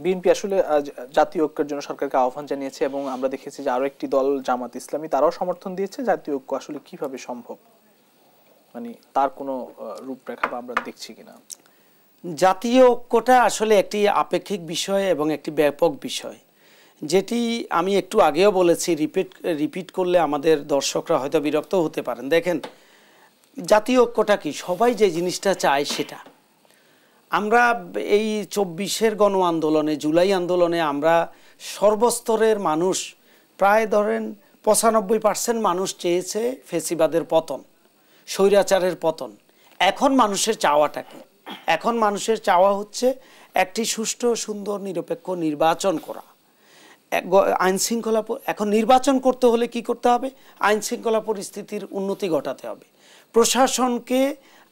BNP আসলে জাতীয় ঐক্যের জন্য সরকারকে আহ্বান জানিয়েছে এবং আমরা দেখেছি যে আরো একটি দল জামাত ইসলামী তারাও সমর্থন দিয়েছে। জাতীয় ঐক্য আসলে কিভাবে সম্ভব, মানে তার কোনো রূপরেখা বা আমরা দেখছি কিনা? জাতীয় ঐক্যটা আসলে একটি আপেক্ষিক বিষয় এবং একটি ব্যাপক বিষয়, যেটি আমি একটু আগেও বলেছি, রিপিট করলে আমাদের দর্শকরা হয়তো বিরক্ত হতে পারেন। দেখেন, জাতীয় ঐক্যটা কি? সবাই যে জিনিসটা চায় সেটা। আমরা এই ২৪-এর গণ আন্দোলনে, জুলাই আন্দোলনে আমরা সর্বস্তরের মানুষ, প্রায় ধরেন ৯৫% মানুষ চেয়েছে ফেসিবাদের পতন, স্বৈরাচারের পতন। এখন মানুষের চাওয়াটা কি? এখন মানুষের চাওয়া হচ্ছে একটি সুষ্ঠু, সুন্দর, নিরপেক্ষ নির্বাচন করা। আইন শৃঙ্খলা, এখন নির্বাচন করতে হলে কি করতে হবে? আইন শৃঙ্খলা পরিস্থিতির উন্নতি ঘটাতে হবে, প্রশাসনকে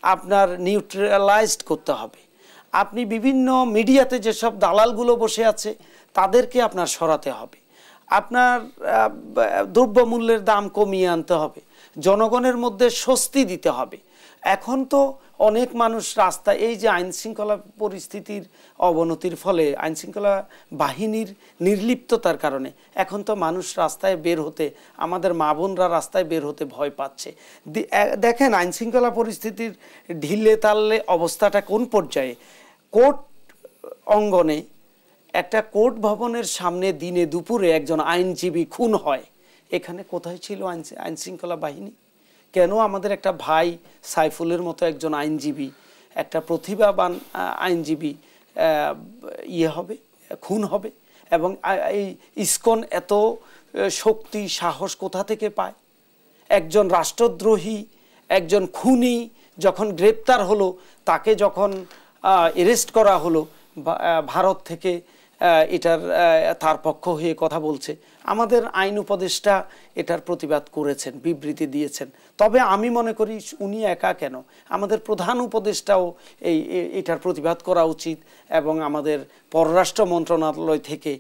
আপনার নিউট্রালাইজড করতে হবে, আপনি বিভিন্ন মিডিয়াতে যেসব দালালগুলো বসে আছে তাদেরকে আপনার সরাতে হবে, আপনার দ্রব্যমূল্যের দাম কমিয়ে আনতে হবে, জনগণের মধ্যে স্বস্তি দিতে হবে। এখন তো অনেক মানুষ রাস্তায়, এই যে আইন শৃঙ্খলা পরিস্থিতির অবনতির ফলে, আইন শৃঙ্খলা বাহিনীর নির্লিপ্ততার কারণে এখন তো মানুষ রাস্তায় বের হতে, আমাদের মা বোনরা রাস্তায় বের হতে ভয় পাচ্ছে। দেখেন আইন শৃঙ্খলা পরিস্থিতির ঢিলে তালে অবস্থাটা কোন পর্যায়ে। কোর্ট অঙ্গনে, একটা কোর্ট ভবনের সামনে দিনে দুপুরে একজন আইনজীবী খুন হয়, এখানে কোথায় ছিল আইন শৃঙ্খলা বাহিনী? কেন আমাদের একটা ভাই সাইফুলের মতো একজন আইনজীবী, একটা প্রতিভাবান আইনজীবী খুন হবে? এবং এই ইসকন এত শক্তি সাহস কোথা থেকে পায়? একজন রাষ্ট্রদ্রোহী, একজন খুনি যখন গ্রেপ্তার হলো, তাকে যখন অ্যারেস্ট করা হলো, ভারত থেকে তার পক্ষ হয়ে কথা বলছে, আমাদের আইন উপদেষ্টা এটার প্রতিবাদ করেছেন, বিবৃতি দিয়েছেন। তবে আমি মনে করি উনি একা কেন, আমাদের প্রধান উপদেষ্টাও এটার প্রতিবাদ করা উচিত এবং আমাদের পররাষ্ট্র মন্ত্রণালয় থেকে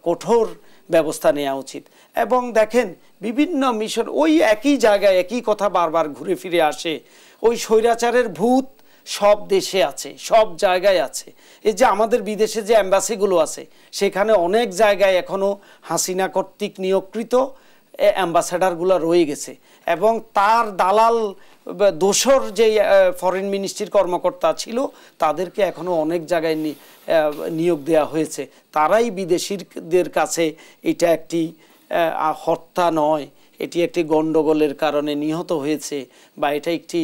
কঠোর ব্যবস্থা নেওয়া উচিত। এবং দেখেন, বিভিন্ন মিশন ওই একই জায়গায় একই কথা বারবার ঘুরে ফিরে আসে। ওই স্বৈরাচারের ভূত সব দেশে আছে, সব জায়গায় আছে। এই যে আমাদের বিদেশে যে অ্যাম্বাসিগুলো আছে, সেখানে অনেক জায়গায় এখনো হাসিনা কর্তৃক নিয়োগকৃত অ্যাম্বাসেডারগুলো রয়ে গেছে এবং তার দালাল দোসর যে ফরেন মিনিস্ট্রির কর্মকর্তা ছিল, তাদেরকে এখনো অনেক জায়গায় নিয়োগ দেওয়া হয়েছে। তারাই বিদেশিদের কাছে এটা একটি হত্যা নয়, এটি একটি গণ্ডগোলের কারণে নিহত হয়েছে, বা এটা একটি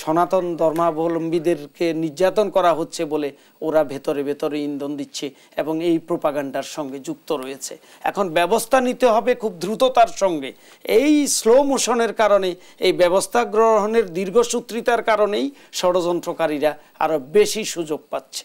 সনাতন ধর্মাবলম্বীদেরকে নির্যাতন করা হচ্ছে বলে ওরা ভেতরে ভেতরে ইন্ধন দিচ্ছে এবং এই প্রোপাগান্ডার সঙ্গে যুক্ত রয়েছে। এখন ব্যবস্থা নিতে হবে খুব দ্রুততার সঙ্গে। এই স্লো মোশনের কারণে, এই ব্যবস্থা গ্রহণের দীর্ঘসূত্রিতার কারণেই ষড়যন্ত্রকারীরা আরও বেশি সুযোগ পাচ্ছে।